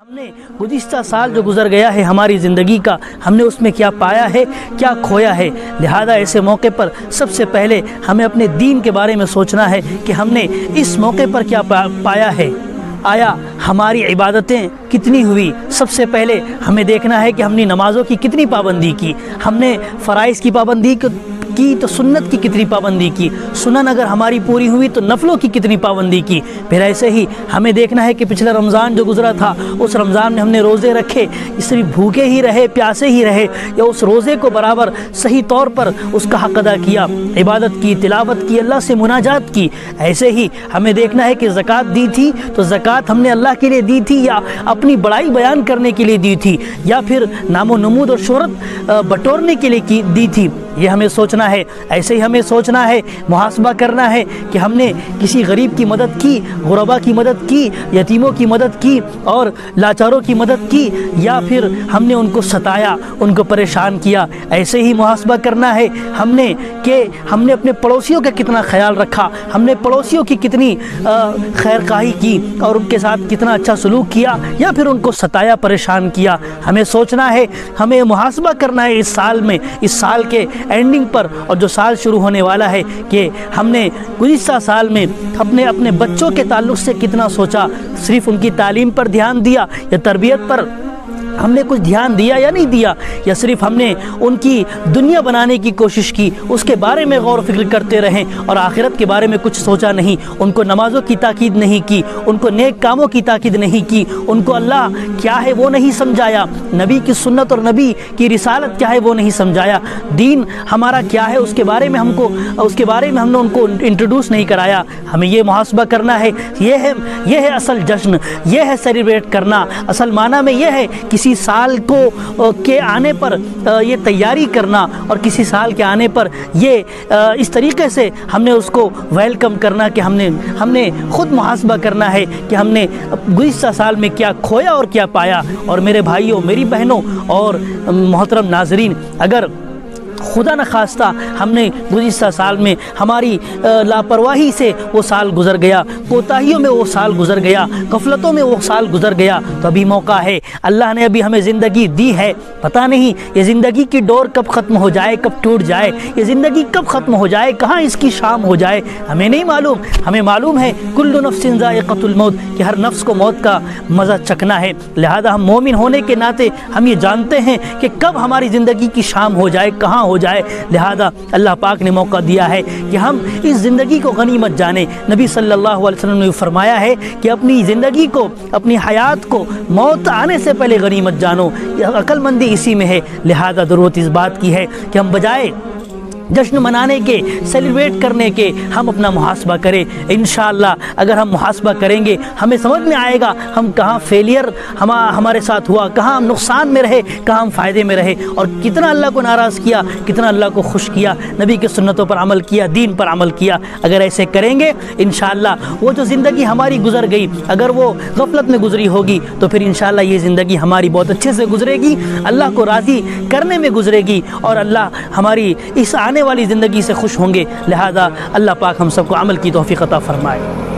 हमने गुज़िश्ता साल जो गुज़र गया है हमारी ज़िंदगी का, हमने उसमें क्या पाया है, क्या खोया है। लिहाजा ऐसे मौके पर सबसे पहले हमें अपने दीन के बारे में सोचना है कि हमने इस मौके पर क्या पाया है। आया हमारी इबादतें कितनी हुई। सबसे पहले हमें देखना है कि हमने नमाज़ों की कितनी पाबंदी की, हमने फ़राइज़ की पाबंदी की तो सुन्नत की कितनी पाबंदी की, सुनन अगर हमारी पूरी हुई तो नफलों की कितनी पाबंदी की। फिर ऐसे ही हमें देखना है कि पिछला रमज़ान जो गुज़रा था उस रमज़ान में हमने रोज़े रखे, सिर्फ भूखे ही रहे, प्यासे ही रहे, या उस रोज़े को बराबर सही तौर पर उसका हक़ अदा किया, इबादत की, तिलावत की, अल्लाह से मुनाजात की। ऐसे ही हमें देखना है कि ज़कात दी थी तो ज़कात हमने अल्लाह के लिए दी थी या अपनी बड़ाई बयान करने के लिए दी थी, या फिर नामो नमूद और शोहरत बटोरने के लिए दी थी। ये हमें सोचना है। ऐसे ही हमें सोचना है, मुहासबा करना है कि हमने किसी गरीब की मदद की, गुरबा की मदद की, यतीमों की मदद की और लाचारों की मदद की, या फिर हमने उनको सताया, उनको परेशान किया। ऐसे ही मुहासबा करना है हमने अपने पड़ोसियों का कितना ख्याल रखा, हमने पड़ोसियों की कितनी खैरखाही की और उनके साथ कितना अच्छा सलूक किया, या फिर उनको सताया, परेशान किया। हमें सोचना है, हमें मुहासबा करना है इस साल में, इस साल के एंडिंग पर और जो साल शुरू होने वाला है, कि हमने गुज़िश्ता साल में अपने बच्चों के ताल्लुक़ से कितना सोचा। सिर्फ उनकी तालीम पर ध्यान दिया या तरबियत पर हमने कुछ ध्यान दिया या नहीं दिया, या सिर्फ हमने उनकी दुनिया बनाने की कोशिश की, उसके बारे में गौर फिक्र करते रहें और आखिरत के बारे में कुछ सोचा नहीं। उनको नमाज़ों की ताकीद नहीं की, उनको नेक कामों की ताकीद नहीं की, उनको अल्लाह क्या है वो नहीं समझाया, नबी की सुन्नत और नबी की रिसालत क्या है वो नहीं समझाया, दीन हमारा क्या है उसके बारे में हमने उनको इंट्रोड्यूस नहीं कराया। हमें ये मुहासबा करना है। ये है असल जश्न, ये है सेलिब्रेट करना। असल माना में ये है किसी साल के आने पर ये तैयारी करना और किसी साल के आने पर ये इस तरीके से हमने उसको वेलकम करना कि हमने ख़ुद मुहासबा करना है कि हमने गुज़िश्ता साल में क्या खोया और क्या पाया। और मेरे भाइयों, मेरी बहनों और मोहतरम नाज़रीन, अगर खुदा न खास्ता हमने गुज़िश्ता साल में हमारी लापरवाही से वो साल गुज़र गया, कोताहियों में वो साल गुज़र गया, गफलतों में वो साल गुज़र गया, तो अभी मौका है। अल्लाह ने अभी हमें ज़िंदगी दी है। पता नहीं ये ज़िंदगी की डोर कब ख़त्म हो जाए, कब टूट जाए, ये ज़िंदगी कब ख़त्म हो जाए, कहाँ इसकी शाम हो जाए, हमें नहीं मालूम। हमें मालूम है कुल्लु नफ्सिन ज़ाइक़तुल मौत, कि हर नफ्स को मौत का मज़ा चखना है। लिहाजा हम मोमिन होने के नाते हम ये जानते हैं कि कब हमारी ज़िंदगी की शाम हो जाए, कहाँ हो जाए। लिहाजा अल्लाह पाक ने मौका दिया है कि हम इस ज़िंदगी को गनीमत जाने। नबी सल्लल्लाहु अलैहि वसल्लम ने फरमाया है कि अपनी ज़िंदगी को, अपनी हयात को मौत आने से पहले गनीमत जानो। अक्लमंदी इसी में है। लिहाजा ज़रूरत इस बात की है कि हम बजाय जश्न मनाने के, सेलिब्रेट करने के, हम अपना मुहासबा करें। इंशाअल्लाह अगर हम मुहासबा करेंगे हमें समझ में आएगा हम कहाँ फेलियर हमारे साथ हुआ, कहाँ हम नुकसान में रहे, कहाँ हम फ़ायदे में रहे, और कितना अल्लाह को नाराज़ किया, कितना अल्लाह को खुश किया, नबी की सुन्नतों पर अमल किया, दीन पर अमल किया। अगर ऐसे करेंगे इंशाअल्लाह वो जो ज़िंदगी हमारी गुजर गई, अगर वो गफलत में गुजरी होगी तो फिर इंशाअल्लाह ये ज़िंदगी हमारी बहुत अच्छे से गुजरेगी, अल्लाह को राज़ी करने में गुजरेगी, और अल्लाह हमारी इस आने वाली ज़िंदगी से खुश होंगे। लिहाजा अल्लाह पाक हम सबको अमल की तौफीक अता फरमाए।